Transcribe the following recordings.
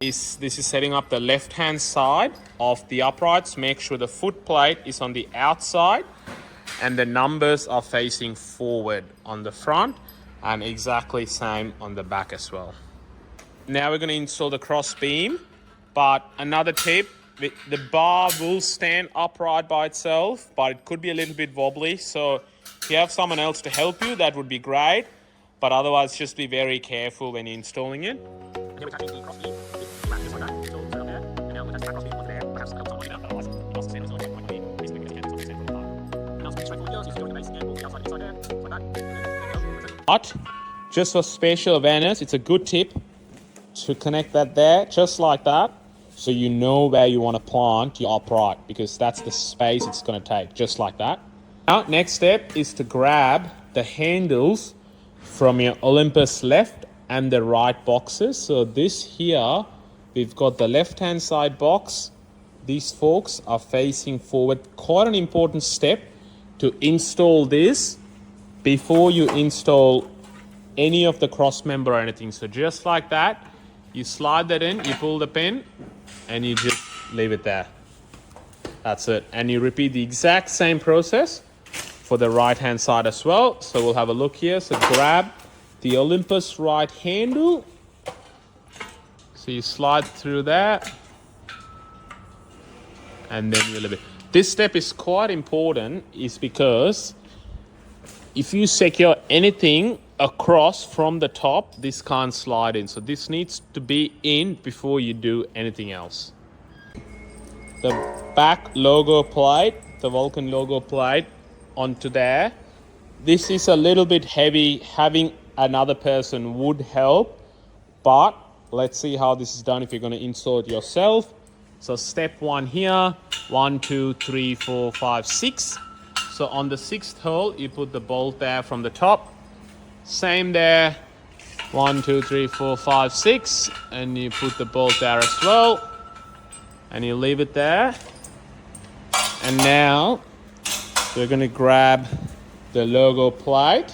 is this is setting up the left hand side of the uprights. Make sure the foot plate is on the outside and the numbers are facing forward on the front, and exactly same on the back as well. Now we're going to install the cross beam, but another tip, the bar will stand upright by itself, but it could be a little bit wobbly. So if you have someone else to help you, that would be great. But otherwise, just be very careful when you're installing it. But just for spatial awareness, it's a good tip to connect that there, just like that, so you know where you want to plant your upright, because that's the space it's going to take, just like that. Now, next step is to grab the handles from your Olympus left and the right boxes. So this here, we've got the left hand side box. These forks are facing forward. Quite an important step to install this before you install any of the cross member or anything. So just like that, you slide that in, you pull the pin, and you just leave it there. That's it. And you repeat the exact same process for the right hand side as well. So we'll have a look here. So grab the Olympus right handle. So you slide through that, and then you leave it. This step is quite important, is because if you secure anything across from the top, this can't slide in. So this needs to be in before you do anything else. The back logo plate, the Vulcan logo plate onto there. This is a little bit heavy. Having another person would help, but let's see how this is done if you're going to install it yourself. So step one here, 1, 2, 3, 4, 5, 6. So on the 6th hole, you put the bolt there from the top. Same there, 1, 2, 3, 4, 5, 6, and you put the bolt there as well, and you leave it there. And now we're going to grab the logo plate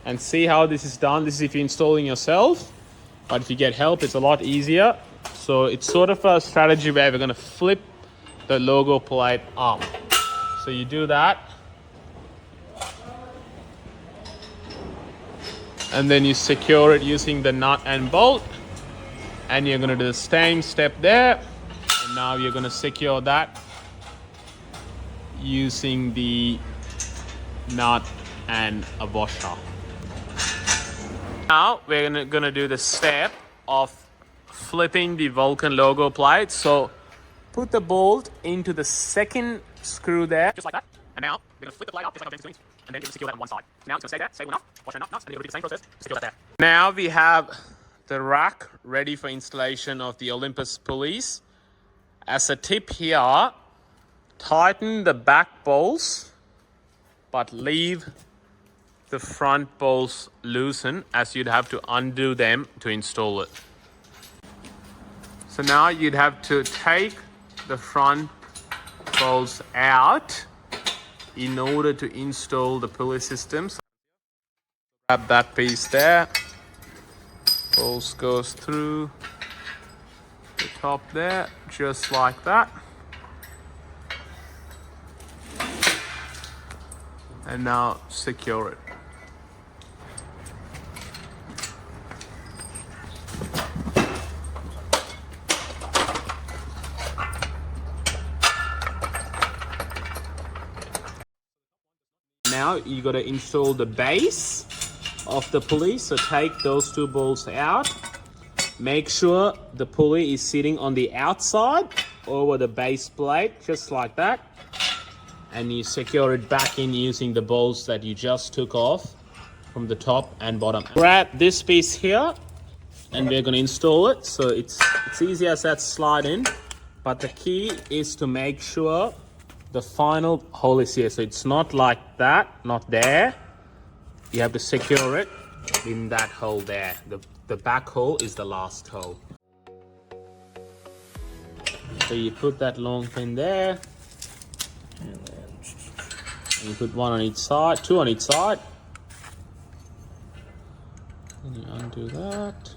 and see how this is done. This is if you're installing yourself, but if you get help, it's a lot easier. So it's sort of a strategy where we're going to flip the logo plate up. So you do that, and then you secure it using the nut and bolt, and you're going to do the same step there. And now you're going to secure that using the nut and a washer. Now we're going to do the step of flipping the Vulcan logo plate. So put the bolt into the second screw there, just like that. And now we're going to flip the plate up, just like I'm doing, and then you secure that on one side. Now it's going to stay there, stable enough, wash enough, and then you'll repeat the same process, secure that there. Now we have the rack ready for installation of the Olympus pulleys. As a tip here, tighten the back bolts, but leave the front bolts loosen, as you'd have to undo them to install it. So now you'd have to take the front bolts out in order to install the pulley system. So grab that piece there, bolts goes through the top there, just like that. And now secure it. Now you got to install the base of the pulley. So take those two bolts out. Make sure the pulley is sitting on the outside over the base plate, just like that. And you secure it back in using the bolts that you just took off from the top and bottom. Grab this piece here, and we're going to install it. So it's easy as that, slide in. But the key is to make sure the final hole is here. So it's not like that, not there. You have to secure it in that hole there. The back hole is the last hole. So you put that long pin there. And you put one on each side, two on each side. And you undo that.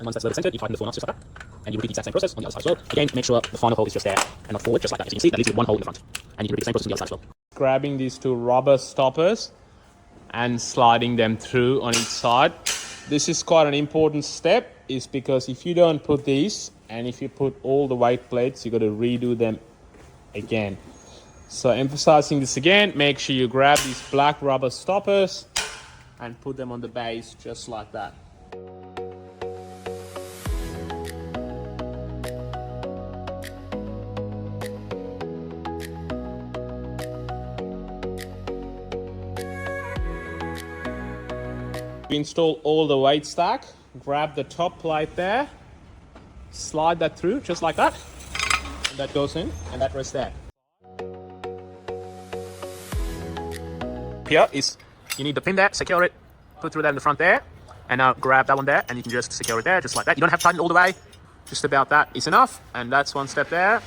And once that's level centered, you tighten the 4 knots just like that. And you repeat the exact same process on the other side as well. Again, make sure the final hole is just there and not forward, just like that. As you can see, that leaves you with one hole in the front. And you can repeat the same process on the other side as well. Grabbing these two rubber stoppers and sliding them through on each side. This is quite an important step, is because if you don't put these, and if you put all the white plates, you got to redo them again. So emphasizing this again, make sure you grab these black rubber stoppers and put them on the base just like that. Install all the weight stack, grab the top plate there, slide that through just like that, and that goes in and that rests there. Here is, you need the pin there, secure it, put through that in the front there, and now grab that one there and you can just secure it there just like that. You don't have to tighten it all the way, just about that is enough, and that's one step there,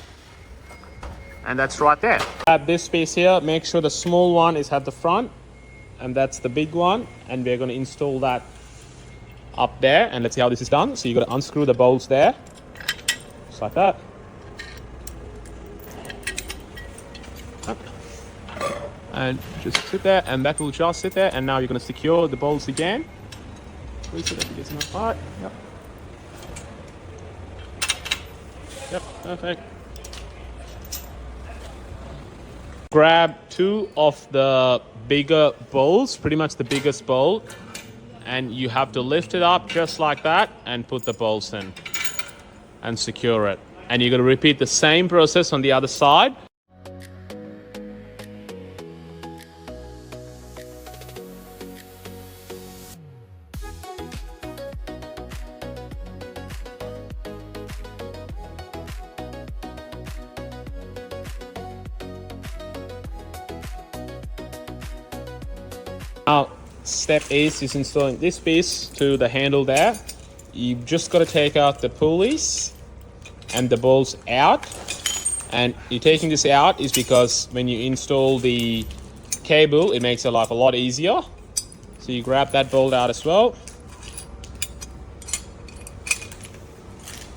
and that's right there. Grab this piece here, make sure the small one is at the front, and that's the big one, and we're going to install that up there, and let's see how this is done. So you've got to unscrew the bolts there just like that, and just sit there, and that will just sit there. And now you're going to secure the bolts again. Please so that it gets enough height. Yep, perfect. Grab two of the bigger bolts, pretty much the biggest bolt, and you have to lift it up just like that and put the bolts in and secure it. And you're going to repeat the same process on the other side. Now, step is installing this piece to the handle there. You've just got to take out the pulleys and the bolts out. And you're taking this out is because when you install the cable, it makes your life a lot easier. So you grab that bolt out as well.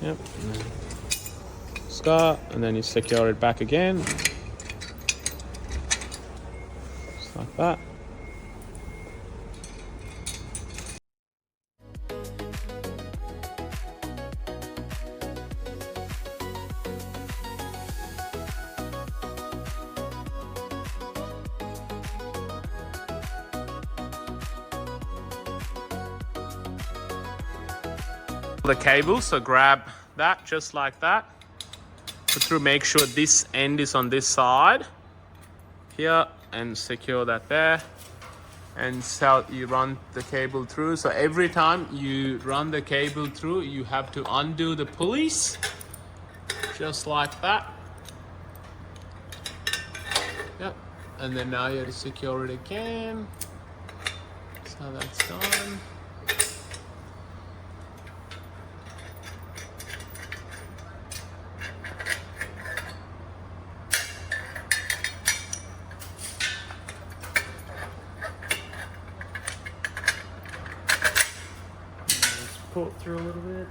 Yep. Scar, and then you secure it back again. Just like that. The cable, so grab that just like that, put through, make sure this end is on this side here, and secure that there, and so you run the cable through. So every time you run the cable through, you have to undo the pulleys just like that. Yep, and then now you have to secure it again. So that's done. Pull it through a little bit.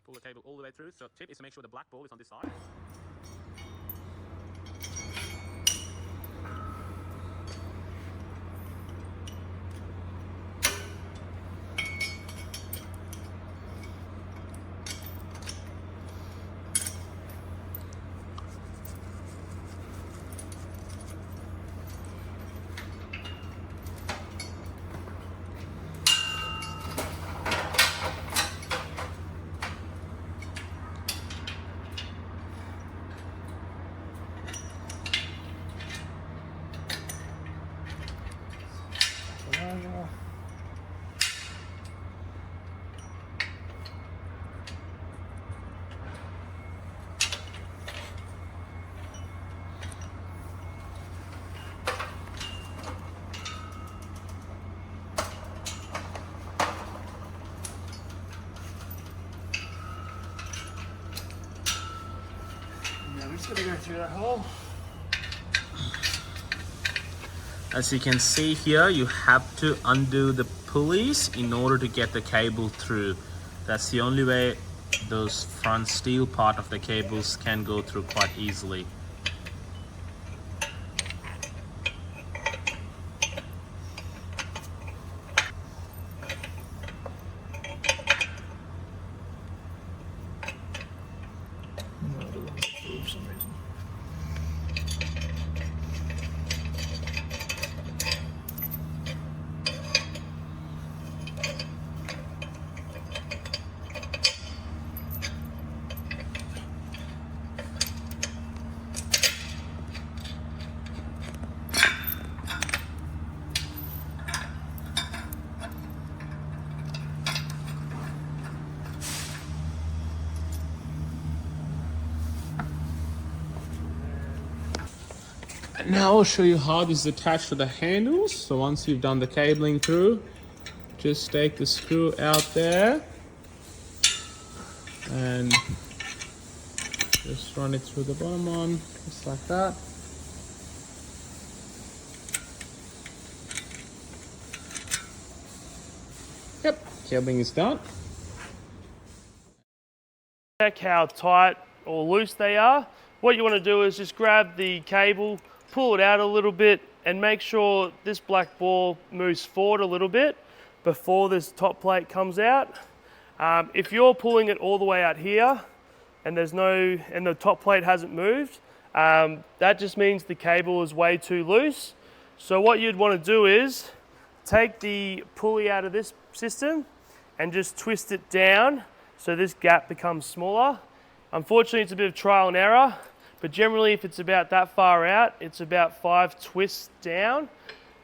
Pull the cable all the way through. So tip is to make sure the black ball is on this side. just gonna go through that hole. As you can see here, you have to undo the pulleys in order to get the cable through. That's the only way those front steel part of the cables can go through quite easily. For some reason. Now I'll show you how this is attached to the handles. So once you've done the cabling through, just take the screw out there and just run it through the bottom one, just like that. Yep, cabling is done. Check how tight or loose they are. What you want to do is just grab the cable, pull it out a little bit, and make sure this black ball moves forward a little bit before this top plate comes out. If you're pulling it all the way out here and the top plate hasn't moved, that just means the cable is way too loose. So what you'd want to do is take the pulley out of this system and just twist it down so this gap becomes smaller. Unfortunately, it's a bit of trial and error, but generally if it's about that far out, it's about 5 twists down.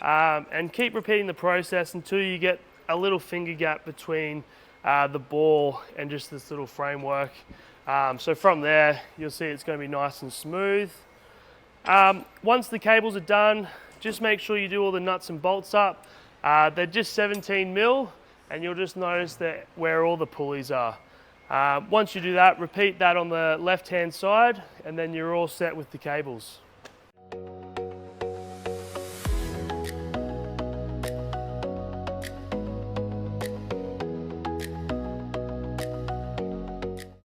And keep repeating the process until you get a little finger gap between the ball and just this little framework. So from there, you'll see it's going to be nice and smooth. Once the cables are done, just make sure you do all the nuts and bolts up. They're just 17 mil, and you'll just notice that where all the pulleys are. Once you do that, repeat that on the left-hand side, and then you're all set with the cables.